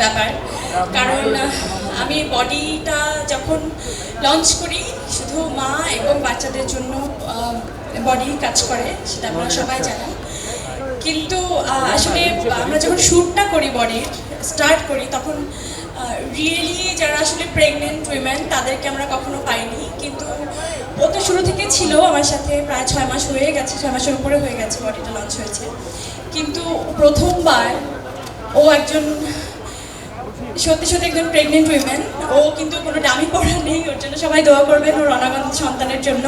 ব্যাপার, কারণ আমি বডিটা যখন লঞ্চ করি শুধু মা এবং বাচ্চাদের জন্য বডি কাজ করে, সেটা আপনারা সবাই জানেন। কিন্তু আসলে আমরা যখন শ্যুটটা করি বডির স্টার্ট করি, তখন রিয়েলি যারা আসলে প্রেগনেন্ট উইমেন তাদেরকে আমরা কখনো পাইনি। কিন্তু ও তো শুরু থেকে ছিল আমার সাথে, প্রায় 6 মাস হয়ে গেছে, 6 মাসের উপরে হয়ে গেছে বডিটা লঞ্চ হয়েছে। কিন্তু প্রথমবার ও একজন সত্যি সত্যি একজন প্রেগনেন্ট উইমেন। ও কিন্তু কোনো ডামি পড়া নেই, ওর জন্য সবাই দোয়া করবেন, ওর অনাগত সন্তানের জন্য।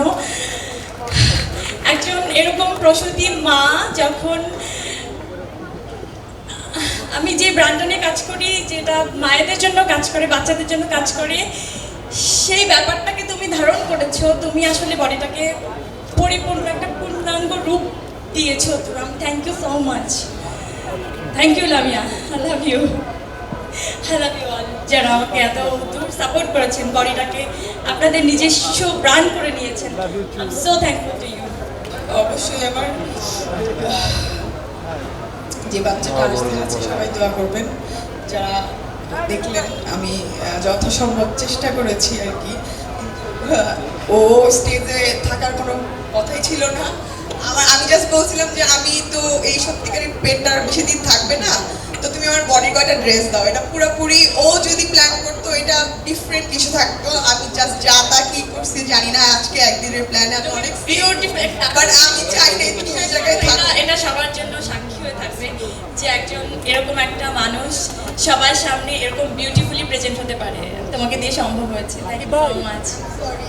একজন এরকম প্রসূতি মা যখন, আমি যে ব্র্যান্ডটা নিয়ে কাজ করি, যেটা মায়েদের জন্য কাজ করে, বাচ্চাদের জন্য কাজ করে, সেই ব্যাপারটাকে তুমি ধারণ করেছো, তুমি আসলে বডিটাকে পরিপূর্ণ একটা পূর্ণাঙ্গ রূপ দিয়েছো। তুমি, thank you so much. Thank you Lamia, I love you, I love you all, যারা আমাকে এত দূর সাপোর্ট করেছেন, বডিটাকে আপনাদের নিজস্ব ব্র্যান্ড করে নিয়েছেন। I am so thankful to you. অবশ্যই আমার যে বাচ্চাটা আসতে যাচ্ছে সবাই দোয়া করবেন। যারা দেখলেন আমি যথাসম্ভব চেষ্টা করেছি আর কি। ও স্টেজে থাকার কোনো কথাই ছিল না আমি জাস্ট বলছিলাম যে আমি তো এই সত্যিকারের পেটটা বেশি দিন থাকবে না, তো তুমি আমার বডি কয়টা ড্রেস দাও। এটা পুরোপুরি ও যদি প্ল্যান করতো এটা ডিফারেন্ট কিছু থাকতো। আমি জাস্ট যা তা কি করছি জানি না, আজকে একদিনের প্ল্যানে আমি অনেক বিউটিফুল, বাট আমি চাই না তুমি ওই জায়গায় থাকো। এটা সবার জন্য সাক্ষী হয়ে থাকবে যে একজন এরকম একটা মানুষ সবার সামনে এরকম বিউটিফুলি প্রেজেন্ট হতে পারে। তোমাকে দিয়ে সম্ভব হয়েছে। Thank you so much. Sorry